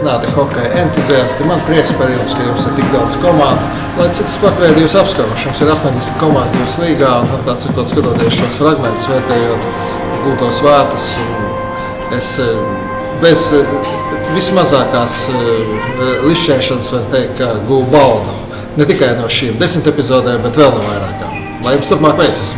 Sveicināti hokeja entuziasti. Man prieks par jums, ka jums ir tik daudz komandu. Lai citas sporta veidi jūs apskauž, jums ir 80 komandu jūsu līgā. Un, tā sakot, skatoties šos fragmentus, vērtējot gūtos vārtus, es bez vismazākās lišķēšanas varu teikt, ka guvu baudu. Ne tikai no šīm 10 epizodēm, bet vēl no vairākām. Lai jums turpmāk veicas!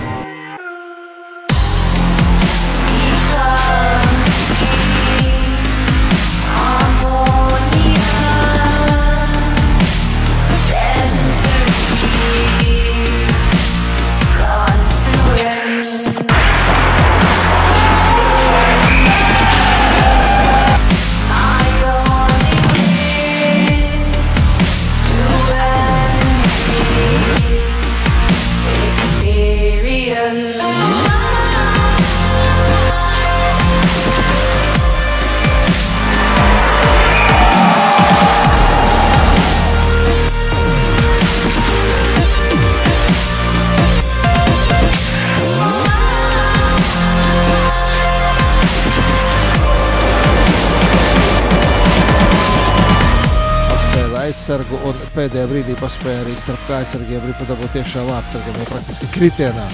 Aizsargu un pēdējā brīdī paspēja arī starp kājasargiem arī padabūt iekšā vārtsargiem, jau praktiski kritienā.